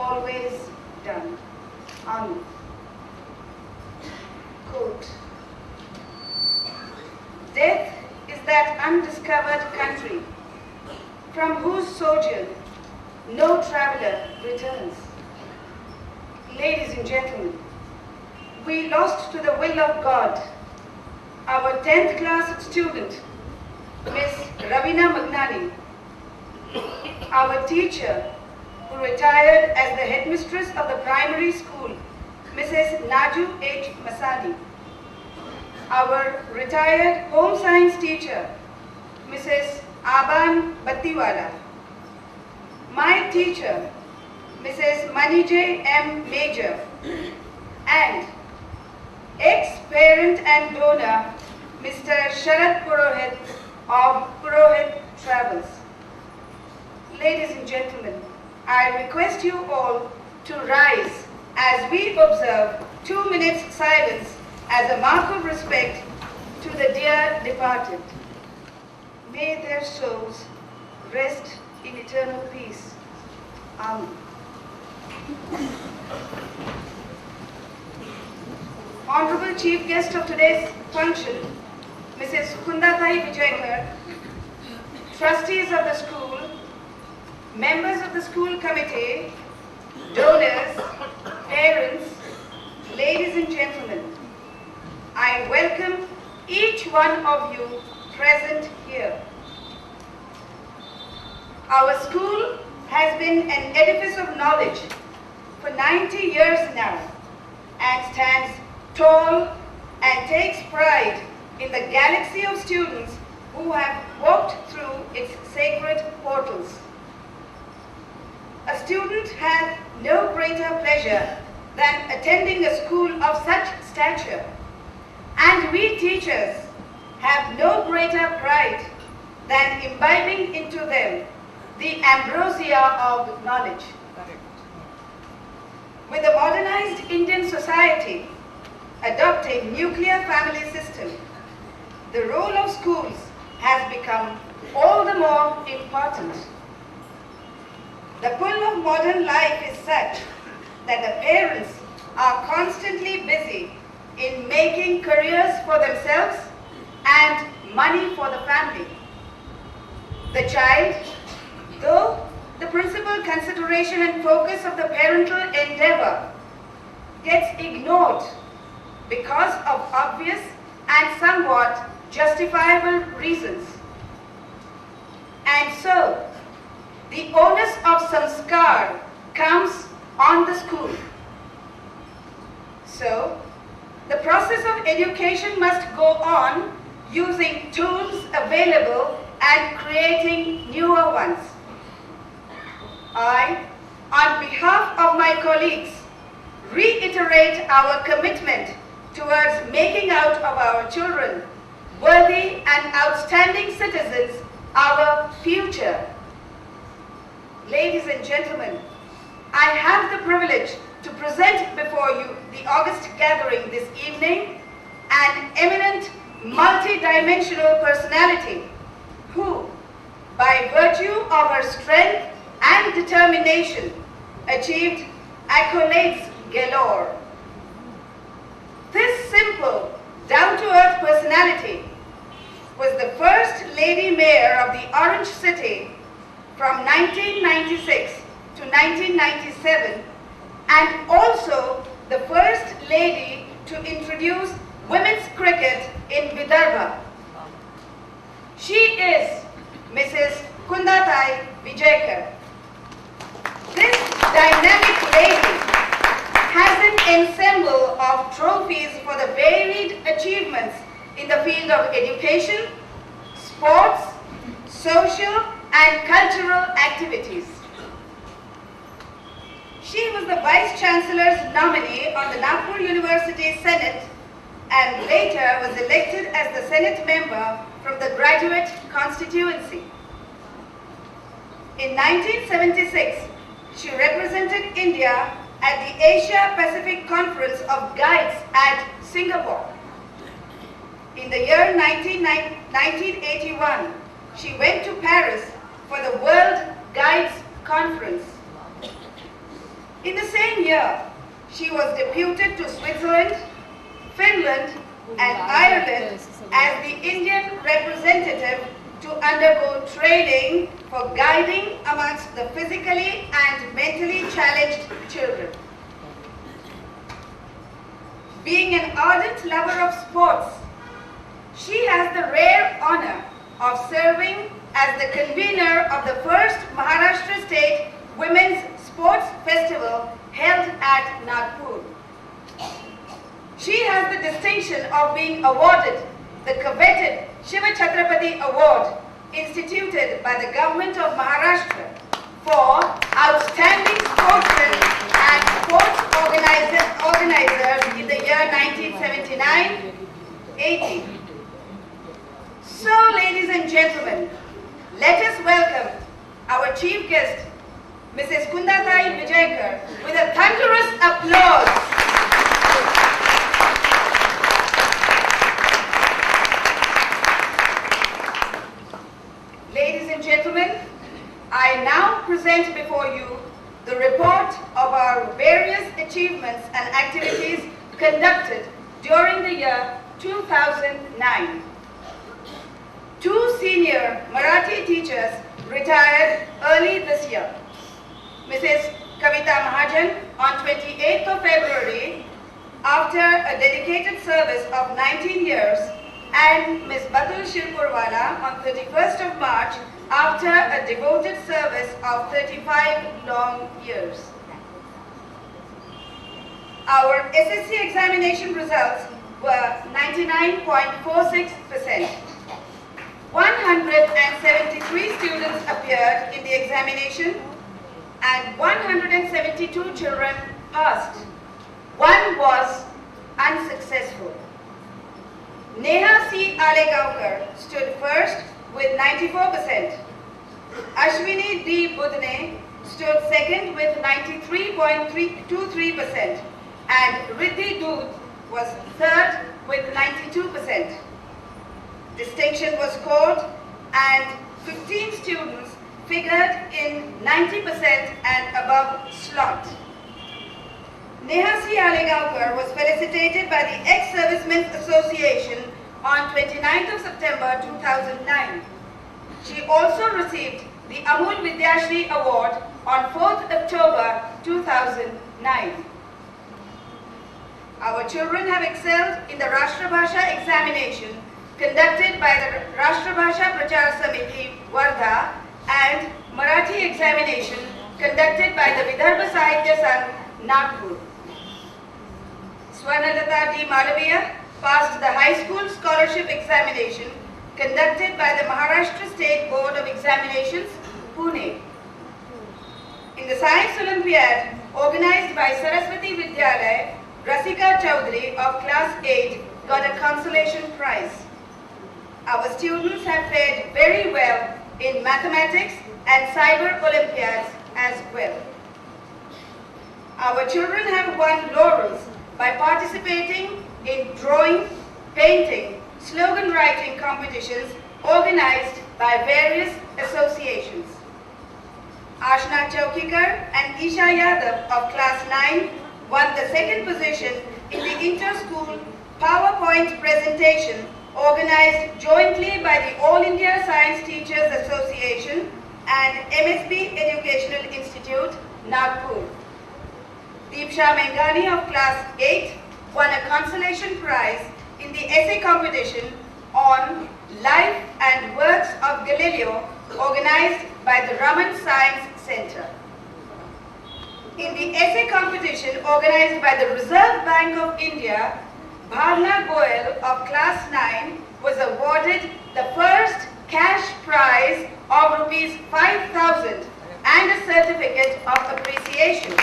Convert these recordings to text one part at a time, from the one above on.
always done. Amen. Quote, death is that undiscovered country from whose sojourn no traveler returns. Ladies and gentlemen, we lost to the will of God our 10th class student, Miss Ravina Magnani, our teacher who retired as the headmistress of the primary school, Mrs. Naju H. Masani, our retired home science teacher, Mrs. Aban Battiwala, my teacher, Mrs. Manijay M. Major, and ex-parent and donor, Mr. Sharad Purohit of Purohit Travels. Ladies and gentlemen, I request you all to rise as we observe 2 minutes silence as a mark of respect to the dear departed. May their souls rest in eternal peace. Amen. Honorable Chief Guest of today's function, Mrs. Kundatai Vijayakar, trustees of the school, members of the school committee, donors, parents, ladies and gentlemen, I welcome each one of you present here. Our school has been an edifice of knowledge for 90 years now and stands tall and takes pride in the galaxy of students who have walked through its sacred portals. A student has no greater pleasure than attending a school of such stature, and we teachers have no greater pride than imbibing into them the ambrosia of knowledge. With the modernized Indian society adopting nuclear family system, the role of schools has become all the more important. The pull of modern life is such that the parents are constantly busy in making careers for themselves and money for the family. The child, though the principal consideration and focus of the parental endeavor, gets ignored because of obvious and somewhat justifiable reasons. And so, the onus of samskar comes on the school. So, the process of education must go on using tools available and creating newer ones. I, on behalf of my colleagues, reiterate our commitment towards making out of our children worthy and outstanding citizens, our future. Ladies and gentlemen, I have the privilege to present before you the august gathering this evening an eminent multi-dimensional personality who, by virtue of her strength and determination, achieved accolades galore. This simple, down-to-earth personality was the first Lady Mayor of the Orange City from 1996 to 1997 and also the first lady to introduce women's cricket in Vidarbha. She is Mrs. Kundatai Vijayakar. This dynamic lady has an ensemble of trophies for the varied achievements in the field of education, sports, social and cultural activities. She was the Vice Chancellor's nominee on the Nagpur University Senate and later was elected as the Senate member from the graduate constituency. In 1976, she represented India at the Asia Pacific Conference of Guides at Singapore. In the year 1981, she went to Paris for the World Guides Conference. In the same year, she was deputed to Switzerland, Finland, and Ireland as the Indian representative to undergo training for guiding amongst the physically and mentally challenged children. Being an ardent lover of sports, she has the rare honor of serving as the convener of the first Maharashtra State Women's Sports Festival held at Nagpur. She has the distinction of being awarded the coveted Shiva Chhatrapati Award instituted by the government of Maharashtra for outstanding sportsmen and sports organizers in the year 1979-80. So, ladies and gentlemen, let us welcome our chief guest, Mrs. Kundatai Vijaykar, with a thunderous applause. Ladies and gentlemen, I now present before you the report of our various achievements and activities conducted during the year 2009. Two senior Marathi teachers retired early this year. Mrs. Kavita Mahajan on 28th of February after a dedicated service of 19 years, and Ms. Batul Shirpurwala on 31st of March after a devoted service of 35 long years. Our SSC examination results were 99.46%. 173 students appeared in the examination and 172 children passed. One was unsuccessful. Neha C. Alegaonkar stood first with 94%. Ashwini D. Budne stood second with 93.23%. And Riddhi Doot was third with 92%. Distinction was scored and 15 students figured in 90% and above slot. Neha C. Alegaonkar was felicitated by the Ex-Servicemen's Association on 29th of September 2009. She also received the Amul Vidyashri Award on 4th October 2009. Our children have excelled in the Rashtrabhasha examination conducted by the Rashtrabhasha Prachar Samiti, Wardha, and Marathi examination conducted by the Vidarbha Sahitya Sangh, Nagpur. Swarnalata D. Malaviya passed the high school scholarship examination conducted by the Maharashtra State Board of Examinations, Pune. In the Science Olympiad organized by Saraswati Vidyalaya, Rasika Chaudhary of class 8 got a consolation prize. Our students have fared very well in mathematics and cyber Olympiads as well. Our children have won laurels by participating in drawing, painting, slogan writing competitions organized by various associations. Ashna Chaukikar and Isha Yadav of class 9 won the second position in the inter-school PowerPoint presentation organized jointly by the All India Science Teachers Association and MSB Educational Institute, Nagpur. Deepsha Mengani of class 8 won a consolation prize in the essay competition on Life and Works of Galileo organized by the Raman Science Center. In the essay competition organized by the Reserve Bank of India, Bhavna Goyal of class 9 was awarded the first cash prize of Rs 5,000 and a certificate of appreciation.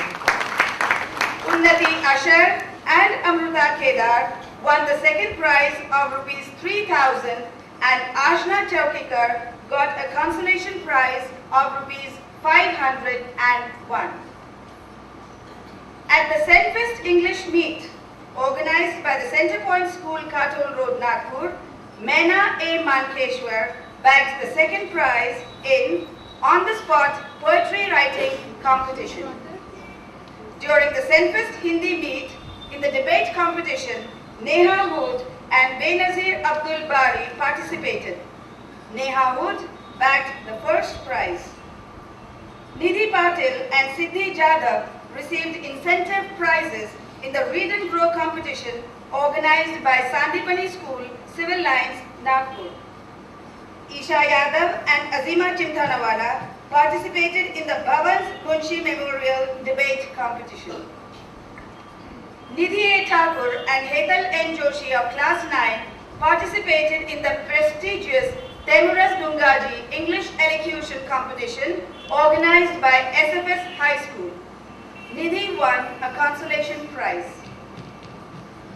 Unnati Ashar and Amruta Kedar won the second prize of Rs 3,000 and Ashna Chaukikar got a consolation prize of Rs 501. At the Senfest English Meet, organized by the Center Point School, Katol Road, Nagpur, Mena A. Mankeshwar bagged the second prize in on-the-spot poetry writing competition. During the Senfest Hindi meet, in the debate competition, Neha Hood and Benazir Abdul Bari participated. Neha Hood bagged the first prize. Nidhi Patil and Siddhi Jadhav received incentive prizes in the Read and Grow competition organized by Sandipani School, Civil Lines, Nagpur. Isha Yadav and Azima Chimthanawala participated in the Bhavans Munshi Memorial Debate Competition. Nidhi A. Thakur and Hetal N. Joshi of Class 9 participated in the prestigious Temuras Dungaji English Elocution Competition organized by SFS High School. Nidhi won a consolation prize.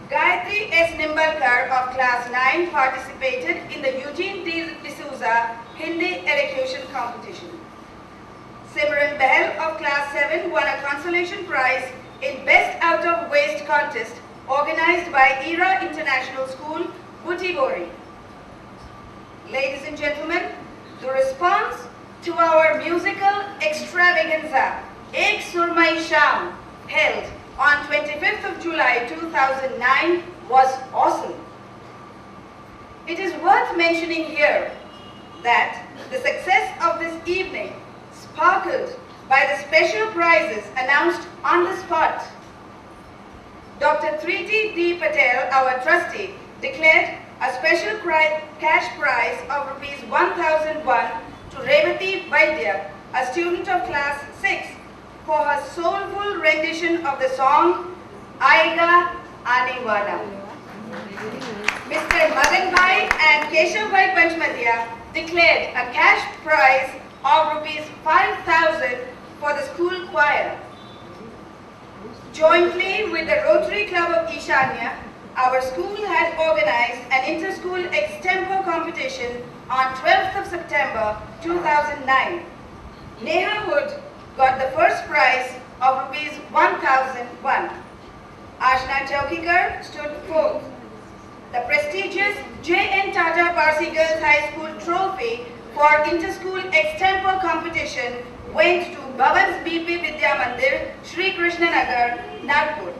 Gayatri S. Nimbalkar of Class 9 participated in the Eugene D. D'Souza Hindi Elocution Competition. Simran Behl of Class 7 won a consolation prize in Best Out of Waste contest organized by ERA International School, Butibori. Ladies and gentlemen, the response to our musical extravaganza, Ek Surmai Sham, held on 25th of July 2009 was awesome. It is worth mentioning here that the success of this evening sparkled by the special prizes announced on the spot. Dr. Triti D. Patel, our trustee, declared a special cash prize of Rs 1001 to Revati Vaidya, a student of class 6, for her soulful rendition of the song Aega Aane Wala. Mr. Madan Bhai and Keshav Bhai Panchmatia declared a cash prize of Rs 5,000 for the school choir. Jointly with the Rotary Club of Ishanya, our school had organized an inter-school extempo competition on 12th of September 2009. Neha Hood got the first prize of Rs 1,001. Ashna Chaukikar stood fourth. The prestigious J.N. Tata Parsi Girls High School trophy for inter-school extempo competition went to Bhavans BP Vidya Mandir, Sri Krishna Nagar, Nagpur.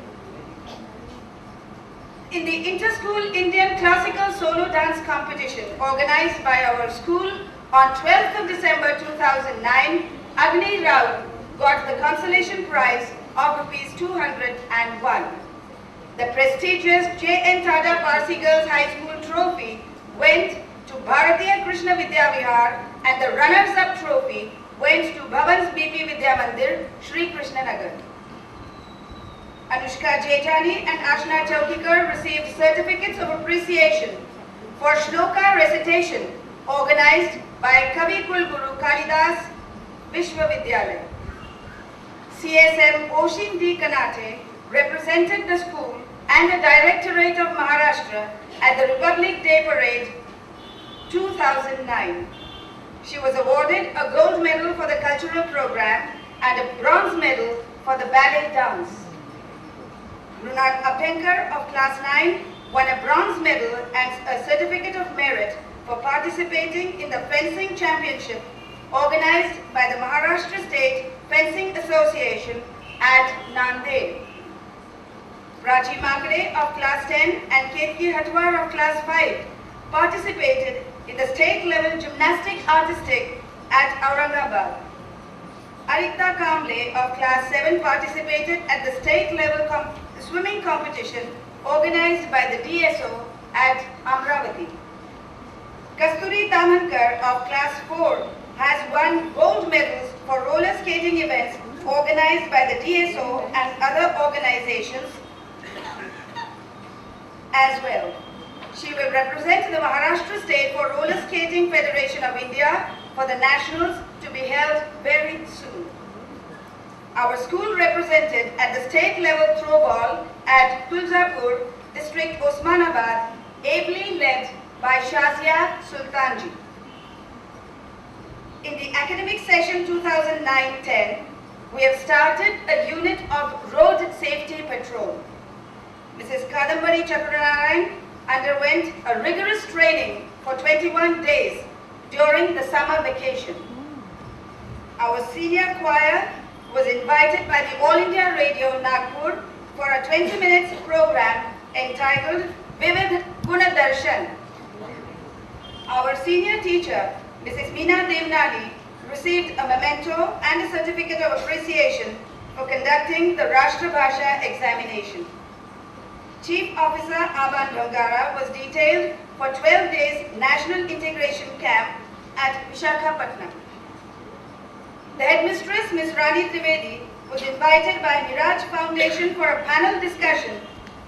In the inter-school Indian classical solo dance competition organized by our school on 12th of December 2009, Agni Rao got the consolation prize of Rs 201. The prestigious J.N. Tata Parsi Girls High School trophy went to Bharatiya Krishna Vidya Vihar and the runners-up trophy went to Bhavans BP Vidya Mandir, Sri Krishna Nagar. Anushka Jejani and Ashna Chaukikar received certificates of appreciation for shloka recitation organized by Kavi Kulguru Kalidas Vishwavidyalaya. CSM Oshin D. Kanate represented the school and the Directorate of Maharashtra at the Republic Day Parade 2009. She was awarded a gold medal for the cultural program and a bronze medal for the ballet dance. Runat Abhenkar of Class 9 won a bronze medal and a certificate of merit for participating in the fencing championship organized by the Maharashtra State Fencing Association at Nanded. Prachi Makade of Class 10 and Ketki Hatwar of Class 5 participated in the state-level gymnastic artistic at Aurangabad. Arita Kamble of Class 7 participated at the state-level swimming competition organized by the DSO at Amravati. Kasturi Tamankar of Class 4 has won gold medals for roller skating events organized by the DSO and other organizations as well. She will represent the Maharashtra State for Roller Skating Federation of India for the Nationals to be held very soon. Our school represented at the state level throwball at Tulzapur, district Osmanabad, ably led by Shazia Sultanji. In the academic session 2009-10, we have started a unit of road safety patrol. Mrs. Kadambari Chakranarayan underwent a rigorous training for 21 days during the summer vacation. Our senior choir was invited by the All India Radio Nagpur for a 20 minutes program entitled Vivid Gunadarshan. Our senior teacher, Mrs. Meena Devnani, received a memento and a certificate of appreciation for conducting the Rashtra Bhasha examination. Chief Officer Aban Dongara was detailed for 12 days National Integration Camp at Visakhapatnam. The headmistress, Ms. Rani Trivedi, was invited by Miraj Foundation for a panel discussion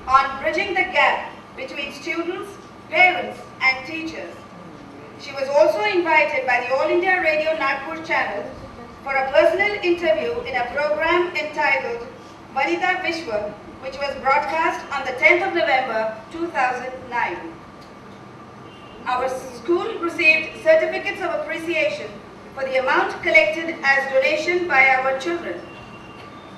on bridging the gap between students, parents and teachers. She was also invited by the All India Radio Nagpur channel for a personal interview in a program entitled Vanita Vishwa, which was broadcast on the 10th of November 2009. Our school received certificates of appreciation for the amount collected as donation by our children.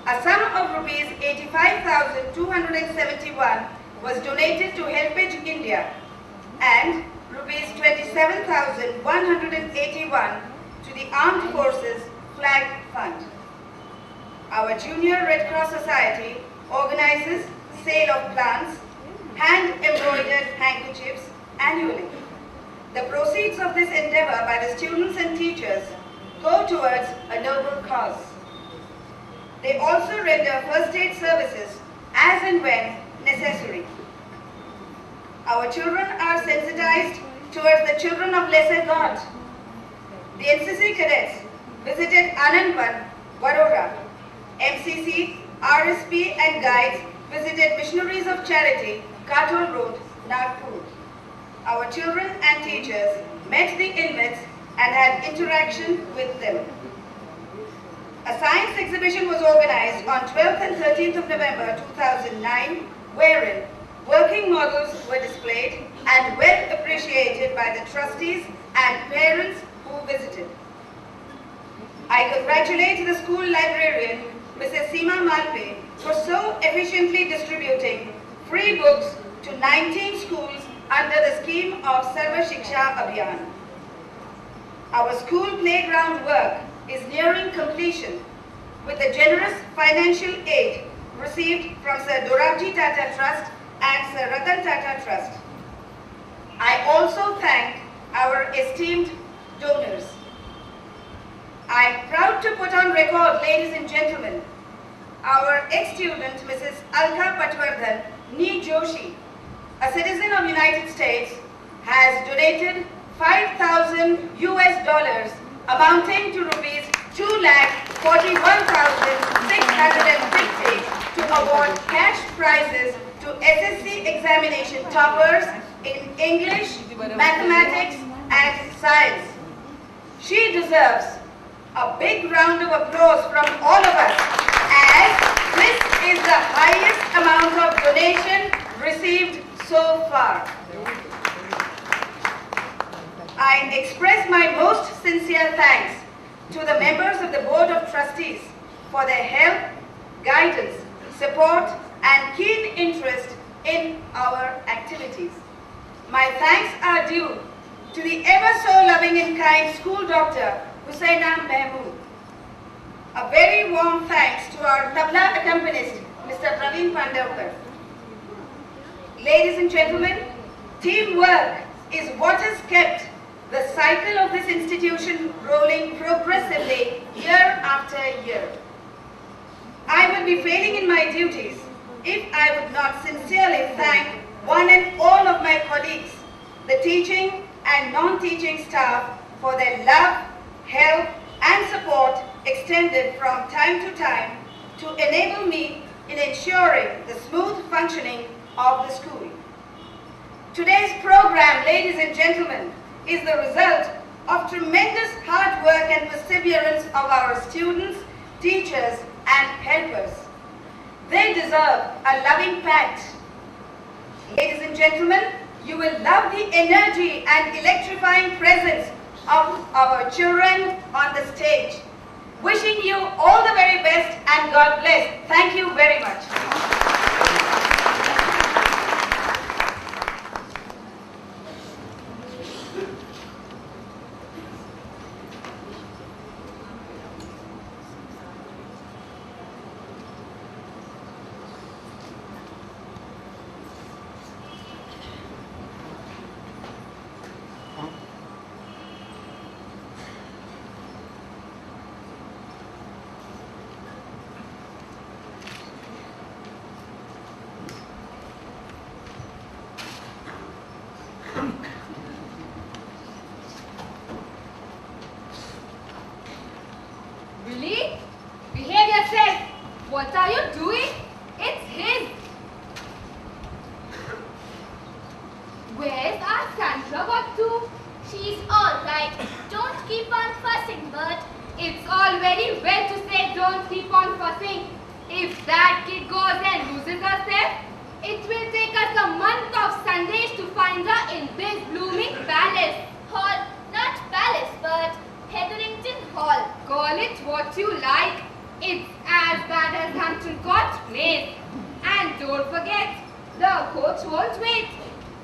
A sum of rupees 85,271 was donated to Helpage India and rupees 27,181 to the Armed Forces Flag Fund. Our Junior Red Cross Society organizes sale of plants, hand-embroidered handkerchiefs annually. The proceeds of this endeavor by the students and teachers go towards a noble cause. They also render first aid services as and when necessary. Our children are sensitized towards the children of lesser God. The NCC cadets visited Anandvan, Vadodara. MCC, RSP and guides visited Missionaries of Charity, Katol Road, Nagpur. Our children and teachers met the inmates and had interaction with them. A science exhibition was organized on 12th and 13th of November 2009, wherein working models were displayed and well appreciated by the trustees and parents who visited. I congratulate the school librarian, Mrs. Seema Malpe, for so efficiently distributing free books to 19 schools under the scheme of Sarva Shiksha Abhiyan. Our school playground work is nearing completion with the generous financial aid received from Sir Dorabji Tata Trust and Sir Ratan Tata Trust. I also thank our esteemed donors. I am proud to put on record, ladies and gentlemen, our ex-student Mrs. Alka Patwardhan Nee Joshi, a citizen of United States, has donated $5,000 amounting to rupees 2,41,650 to award cash prizes to SSC examination toppers in English, mathematics and science. She deserves a big round of applause from all of us, as this is the highest amount of donation received so far. I express my most sincere thanks to the members of the Board of Trustees for their help, guidance, support and keen interest in our activities. My thanks are due to the ever so loving and kind school doctor, Husaina Mahmood. A very warm thanks to our tabla accompanist, Mr. Praveen Pandavkar. Ladies and gentlemen, teamwork is what has kept the cycle of this institution rolling progressively year after year. I will be failing in my duties if I would not sincerely thank one and all of my colleagues, the teaching and non-teaching staff, for their love, help and support extended from time to time to enable me in ensuring the smooth functioning of the school. Today's program, ladies and gentlemen, is the result of tremendous hard work and perseverance of our students, teachers and helpers. They deserve a loving pat. Ladies and gentlemen, you will love the energy and electrifying presence of our children on the stage. Wishing you all the very best and God bless. Thank you very much. what you like. It's as bad as Hampton Court, mate. And don't forget, the coach won't wait.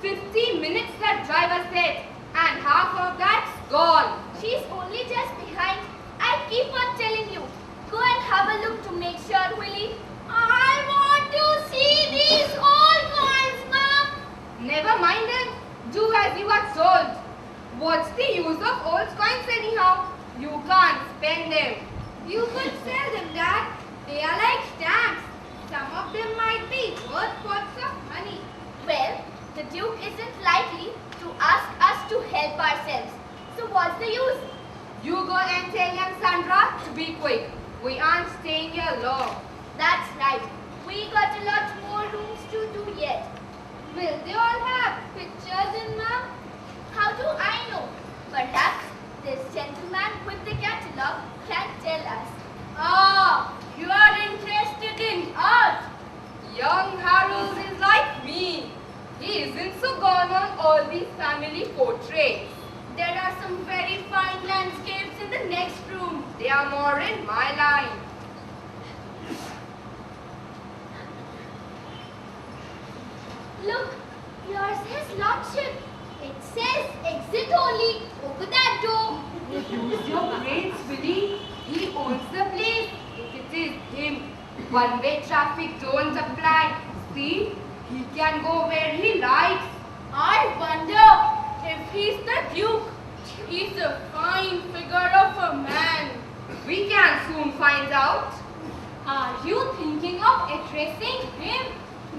15 minutes that driver said, and half of that's gone. She's only just behind. I keep on telling you. Go and have a look to make sure, Willie. I want to see these old coins, Mom. Never mind them. Do as you are told. What's the use of old coins anyhow? You can't spend them. You could sell them, Dad. They are like stamps. Some of them might be worth lots of money. Well, the Duke isn't likely to ask us to help ourselves. So what's the use? You go and tell young Sandra to be quick. We aren't staying here long. That's right. We got a lot more rooms to do yet. Will they all have pictures in, Mom? How do I know? Perhaps this gentleman with the catalogue can tell us. Ah, you are interested in art. Young Harold is like me. He isn't so gone on all these family portraits. There are some very fine landscapes in the next room. They are more in my line. Look, yours has lordship. It says exit only over that door. Use your brains, Willie. He owns the place. It is him. One-way traffic don't apply. See, he can go where he likes. I wonder if he's the Duke. He's a fine figure of a man. We can soon find out. Are you thinking of addressing him?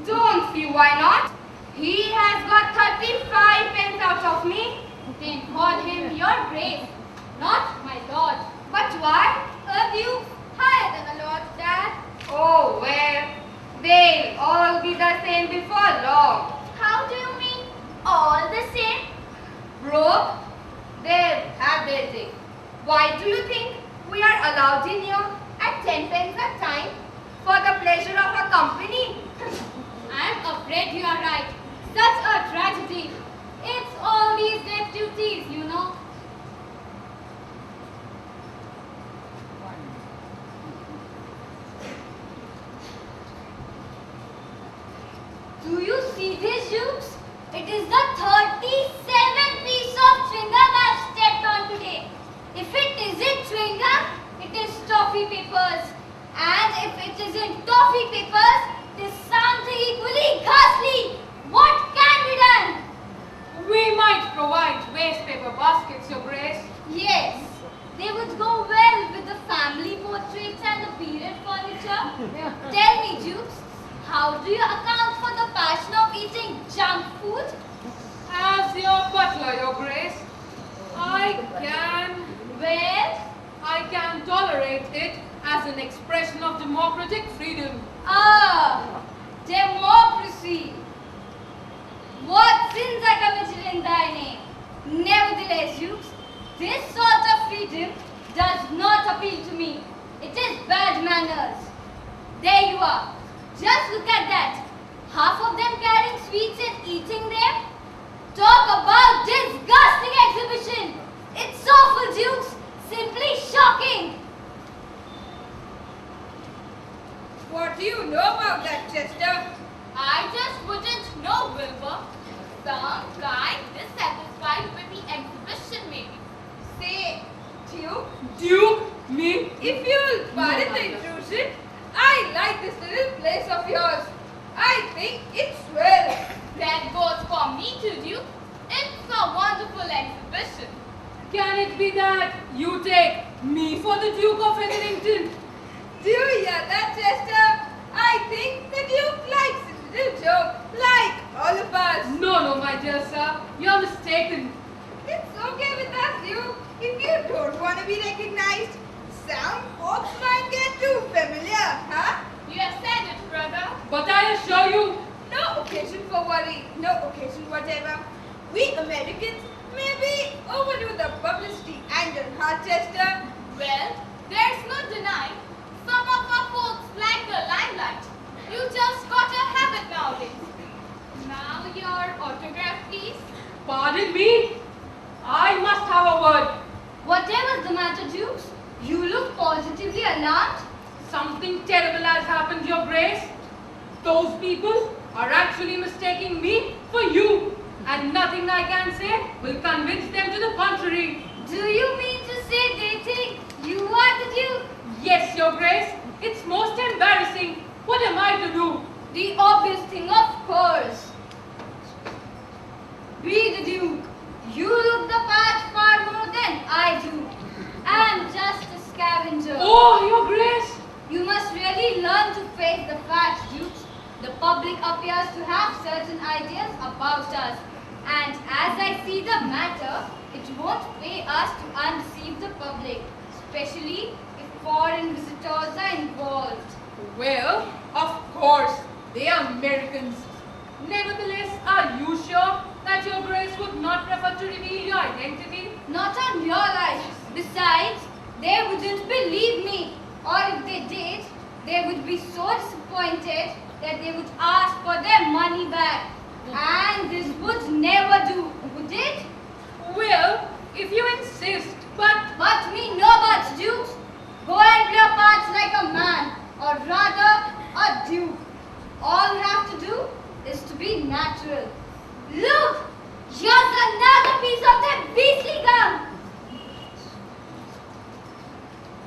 Don't see why not. He has got 35 pence out of me. Then call him your grace, not my lord. But why? A Duke higher than a lord, Dad. Oh, well, they'll all be the same before long. How do you mean, all the same? Broke? They'll have their thing. Why do you think we are allowed in here at 10 pence a time for the pleasure of a company? I'm afraid you are right. Such a tragedy. It's all these deputies, you know. Do you see these Dukes? It is the 37th piece of chewing gum I've stepped on today. If it isn't chewing gum, it is toffee papers. And if it isn't toffee papers, it is something equally ghastly. What can be done? We might provide waste paper baskets, Your Grace. Yes, they would go well with the family portraits and the period furniture. Tell me, Dukes, how do you account for the passion of eating junk food? As your butler, Your Grace, I can tolerate it as an expression of democratic freedom. Ah, democracy. What sins I committed in thy name? Nevertheless, Dukes, this sort of freedom does not appeal to me. It is bad manners. There you are. Just look at that. Half of them carrying sweets and eating them. Talk about disgusting exhibition. It's awful, Dukes. Simply shocking. What do you know about that, Chester? I just wouldn't know, Wilbur. Some guy dissatisfied with the exhibition, maybe. Say, Duke, Duke, me? if you'll pardon the intrusion, I like this little place of yours. I think it's swell. That goes for me too, Duke. It's a wonderful exhibition. Can it be that you take me for the Duke of Featherington? Do you hear that, Chester? I think the Duke likes a little joke, like all of us. No, my dear sir, you're mistaken. It's okay with us, Duke, if you don't want to be recognized. Some folks might get too familiar, huh? You have said it, brother. But I assure you, No occasion for worry, no occasion whatever. We Americans may be overdo the publicity angle, huh, Chester? Well, there's no denying. Some of our folks like the limelight. You just got a habit nowadays. Now your autograph, please. pardon me, I must have a word. Whatever's the matter, Dukes, you look positively alarmed? Something terrible has happened, Your Grace. Those people are actually mistaking me for you, and nothing I can say will convince them to the contrary. Do you mean to say they think you are the Duke? Yes, Your Grace, it's most embarrassing. What am I to do? The obvious thing, of course. Be the Duke. You look the part far more than I do. I am just a scavenger. Oh, Your Grace! You must really learn to face the fact, Dukes. The public appears to have certain ideas about us. And as I see the matter, it won't pay us to undeceive the public, especially if foreign visitors are involved. Well, of course, they are Americans. Nevertheless, are you sure that Your Grace would not prefer to reveal your identity? Not on your life. Besides, they wouldn't believe me. Or if they did, they would be so disappointed that they would ask for their money back. And this would never do, would it? Well, if you insist, But me no buts, Dukes. Go and play your parts like a man, or rather, a duke. All you have to do is to be natural. Look! Here's another piece of that beastly gum!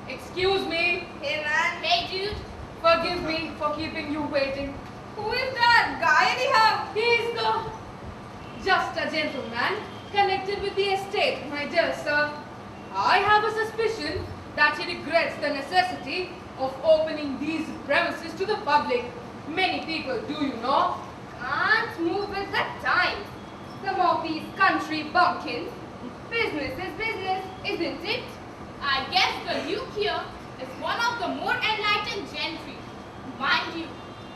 excuse me, Hey man, Hey, dude. forgive me for keeping you waiting. who is that guy anyhow? He is just a gentleman connected with the estate, my dear sir. I have a suspicion that he regrets the necessity of opening these premises to the public. Many people do, you know. Can't move with the times. Some of these country bumpkins. Business is business, isn't it? I guess the Duke here is one of the more enlightened gentry. Mind you,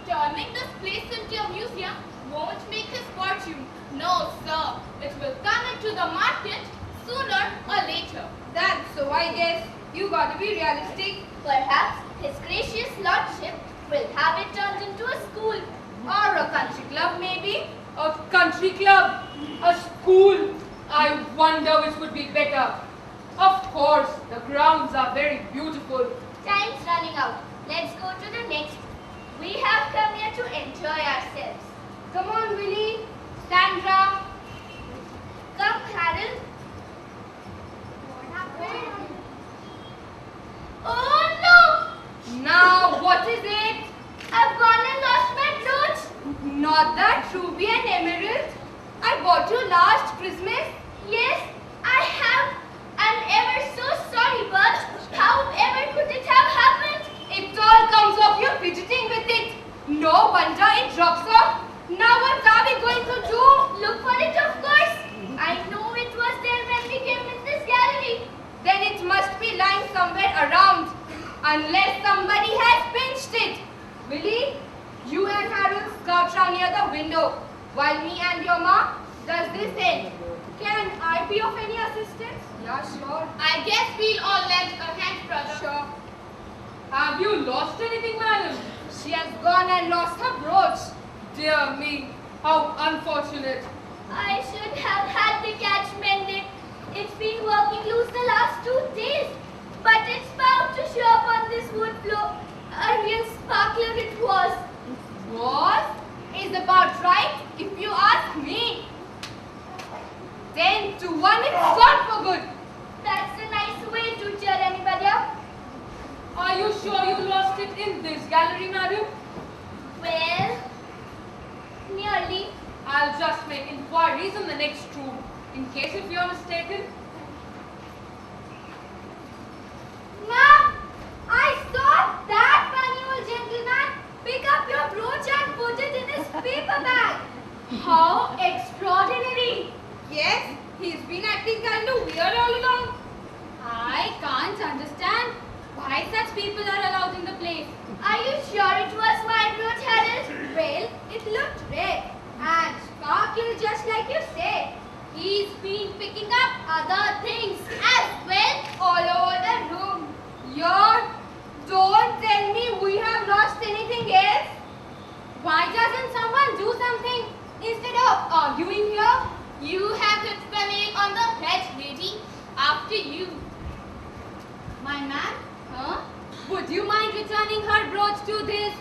turning this place into a museum won't make his fortune. No, sir. It will come into the market sooner or later. That's so, I guess. You gotta be realistic. Perhaps His Gracious Lordship will have it turned into a school. Or a country club, maybe. A country club, a school. I wonder which would be better. Of course, the grounds are very beautiful. Time's running out. Let's go to the next. We have come here to enjoy ourselves. Come on, Willie. Sandra. Come, Harold. What happened? Oh no! Now, what is it? I've gone and lost my brooch. Not that ruby and emerald I bought you last Christmas? Yes, I have. I'm ever so sorry, but however could it have happened? It all comes off you fidgeting with it. No wonder it drops off. Now what are we going to do? Look for it, of course. I know it was there when we came in this gallery. Then it must be lying somewhere around. Unless somebody has pinched it. Willie, you and Harold scout round near the window, while me and your ma does this end. Can I be of any assistance? Yeah, sure. I guess we'll all lend a hand, brother. Sure. Have you lost anything, madam? She has gone and lost her brooch. Dear me, how unfortunate. I should have had the catch mended. It's been working loose the last 2 days. But it's bound to show up on this wood floor. A real sparkler it was. Was is about right if you ask me. 10 to 1 it's gone for good. That's a nice way to cheer anybody up. Are you sure you lost it in this gallery, madam? Well, nearly. I'll just make inquiries in the next room, in case if you're mistaken. Ma'am, I saw that funny old gentleman pick up your brooch and put it in his paper bag. How extraordinary! Yes, he's been acting kind of weird all along. I can't understand why such people are allowed in the place. Are you sure it was my brooch, Harold? Well, it looked red and sparkled just like you said. He's been picking up other things as well all over the room. Don't tell me we have lost anything else. Why doesn't someone do something instead of arguing here? You have hit the nail on the head, lady. After you. My man, Huh? Would you mind returning her brooch to this,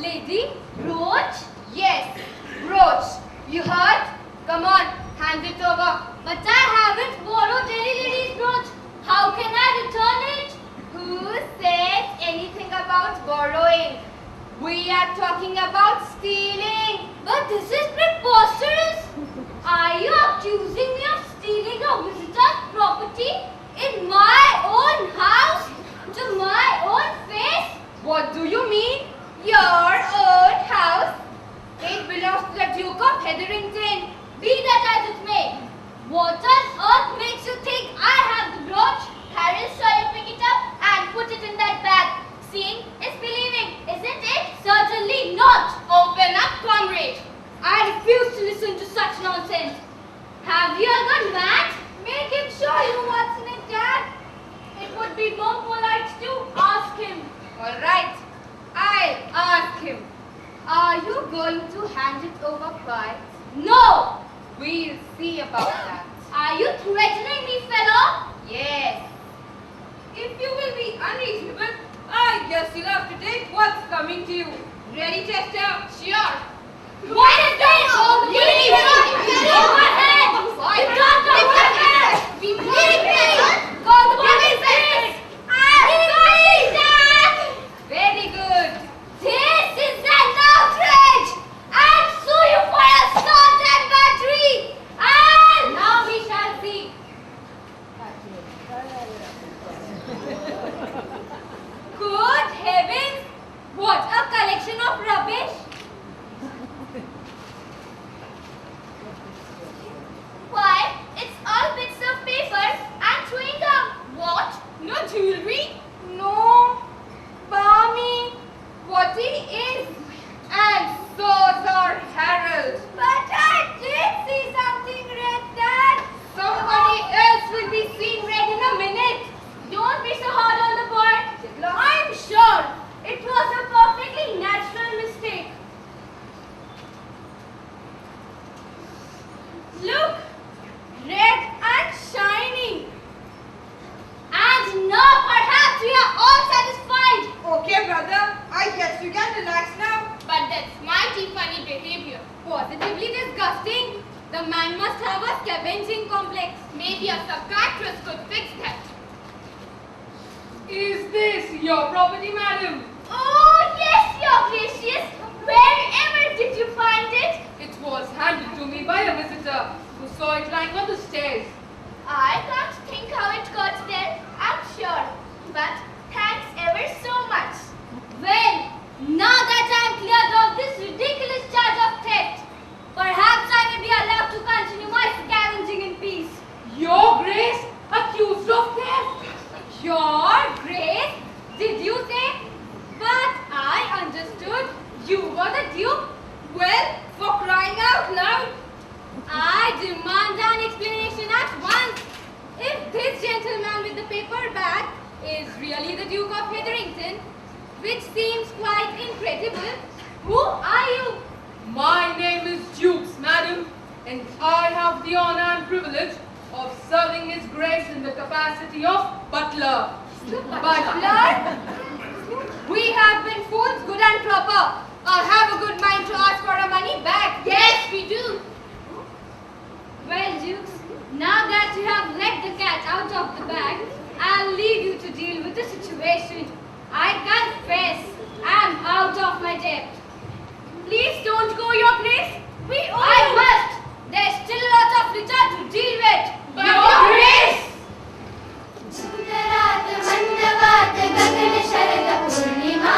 lady? Brooch? Yes, brooch. You heard? Come on, hand it over. But I haven't borrowed any lady's brooch. How can I return it? Who said anything about borrowing? We are talking about stealing. But this is preposterous. Are you accusing me of stealing a visitor's property in my own house to my own face? What do you mean? Your own house? It belongs to the Duke of Hetherington. Be that as it may. What on earth makes you think I have the brooch? Harris saw you pick it up and put it in that bag. Seeing is believing, isn't it? Certainly not. Open up, comrade. I refuse to listen to such nonsense. Have you all gone mad? Make him show you what's in it, Dad. It would be more polite to ask him. All right, I'll ask him. Are you going to hand it over quiet? No. We'll see about that. Are you threatening me, fellow? Yes. If you will be unreasonable, I guess you'll have to take what's coming to you. Ready, Chester? Sure. What is this? Leave me! Go ahead! You don't know what it is! Leave me! Call the police! Leave me! Very good. This is an outrage! I'll sue you for assault and battery! And Now we shall see. good heavens! What a collection of rubbish! Why, it's all bits of paper and chewing gum. What? No jewelry? No, balmy. What he is, and so's our Harold. But I did see something red, Dad! Somebody else will be seen red in a minute. Don't be so hard on the boy. I'm sure it was a perfectly natural mistake. Look, red and shining. And now perhaps we are all satisfied. Okay, brother. I guess you can relax now. But that's mighty funny behavior. Positively disgusting. The man must have a scavenging complex. Maybe a psychiatrist could fix that. Is this your property, madam? Oh, yes, your gracious. Wherever did you find it? It was handed to me by a visitor who saw it lying on the stairs. I can't think how it got there, I'm sure. But thanks ever so much. Well, now that I am cleared of this ridiculous charge of theft, perhaps I may be allowed to continue my scavenging in peace. Your Grace, accused of theft? Your Grace, did you say? But I understood you were the Duke. Well, for crying out loud, I demand an explanation at once. If this gentleman with the paper bag is really the Duke of Hetherington, which seems quite incredible, who are you? My name is Jukes, madam, and I have the honor and privilege of serving His Grace in the capacity of butler. Butler? We have been fools, good and proper. Have a good mind to ask for our money back. Yes, we do. Well, Dukes, now that you have let the cat out of the bag, I'll leave you to deal with the situation. I confess, I'm out of my depth. Please don't go, Your Grace. I must. There's still a lot of return to deal with. But Your Grace! पूर्णिमा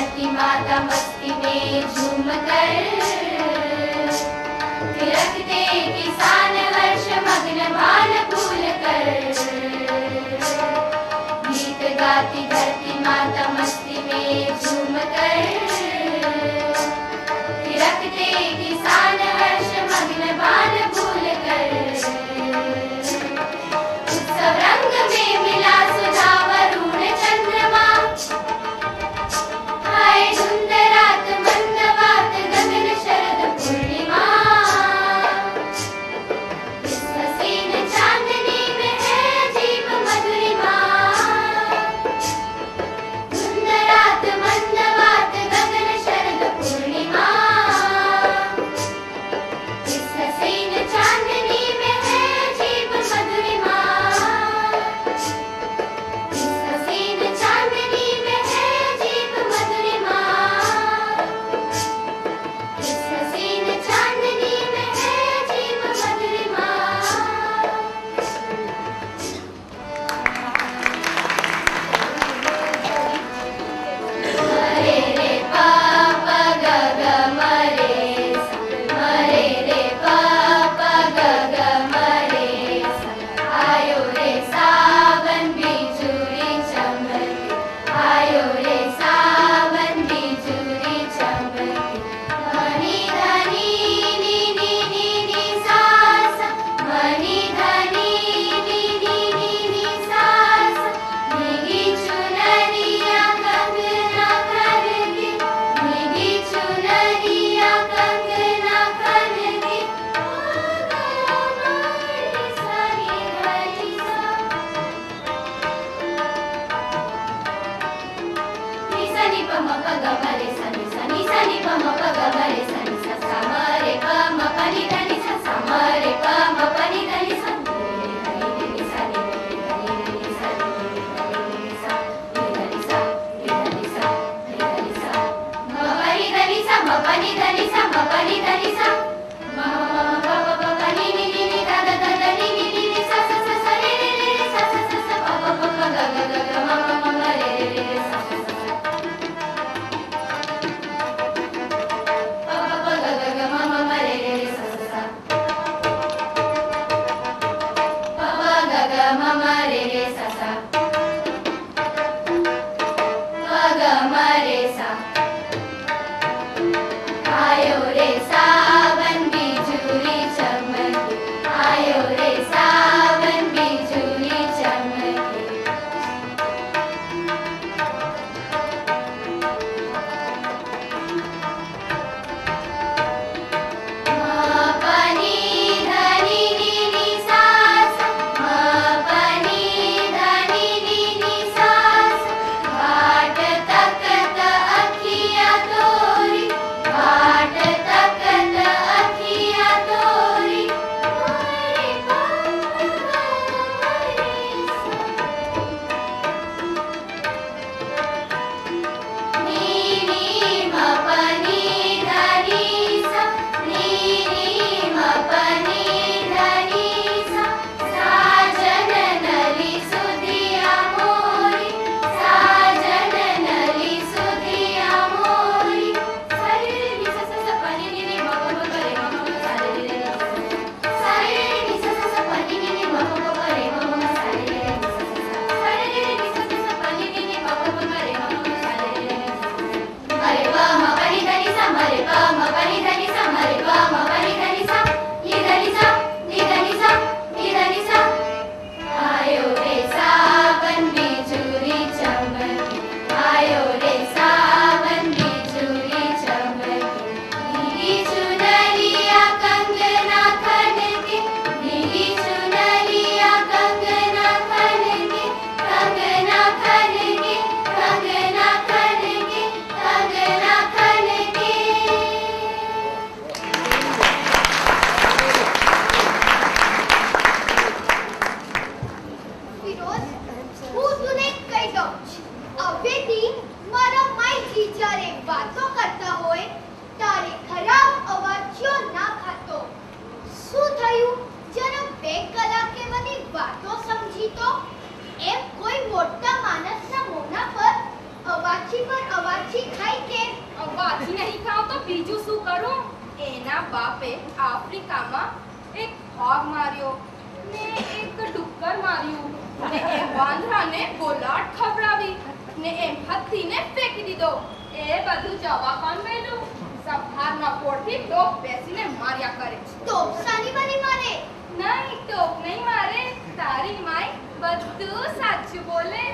धरती माता मस्ती में झूम कर, थिरकते किसान हर्ष मग्न भान भूल कर, गीत गाती धरती माता मस्ती में झूम कर, थिरकते किसान हर्ष मग्न भान भूल कर, उत्सव रंग में मिला सुधा वरुण चंद्रमा, हाय धुंध रात मंदवात गगन शरद पूर्णिमा, इस हसीन चांदनी में है अजीब मधुरिमा, धुंध रात मंदवात गगन शरद पूर्णिमा, इस हसीन चांदनी में है अजीब मधुरिमा, इस हसीन चांदनी में है अजीब मधुरिमा, इस हसीन चांदनी में है अजीब मधुरिमा। मरे रे पापा गग मरे सा, मरे रे पापा गग मरे सा, आयो रे सावन बिजुली चमके, आयो रे सावन बिजुली चमके, मणि धनी नी नी नी नी सा सा, मणि धनी नी नी नी नी सा सा, भीगी चुनरिया कंगना करके, भीगी चुनरिया कंगना करके, हमारी सनी हरी सा, नि सनी प म प ग म रे सनी सनी सनी प म प ग म रे सनी सा सा म रे प म प नि ध नि सा सा म रे प म प नि ध नि सा, नि नि सा नि नि नि सा नि नि सा नि नि सा नि ध नि सा नि ध नि सा, म प नि ध नि सा म प नि ध नि सा म प नि ध नि सा, म प प प प नि नि नि नि ध ध ध ध नि नि नि नि सा सा सा सा रे रे रे रे सा सा सा सा प प प प ग ग ग ग म म म म रे रे रे रे सा सा सा सा, प प प ग ग ग म म म रे रे रे सा सा सा, प प ग ग म म रे रे सा सा, प ग म रे सा, आयो रे सा બાપે આફ્રિકામાં એક વાઘ માર્યો ને એક ડુક્કર માર્યું ને એક વાંદરાને ગોલાટ ખવડાવી ને એમ હથીને ફેંકી દીધો. એ બધું જવા કોણ મેલું? સફારના પોળથી ટોપ બેસીને માર્યા કરે. ટોપ સાની બની મારે? નહીં, ટોપ નહીં મારે. તારી માય બધું સાચું બોલે,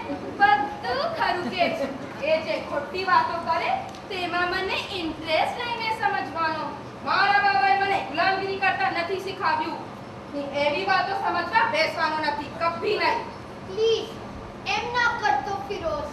બધું ખરું કે છે. એ જે ખોટી વાતો કરે તેમાં મને ઇન્ટરેસ્ટ લઈને સમજવાનો. મારા બાબાએ મને ગુલામગીરી કરતા નથી શીખવ્યું. એવી વાતો સમજવા બેસવાનો નથી, કભી નહીં. પ્લીઝ એમ ના કરતો ફિરોઝ.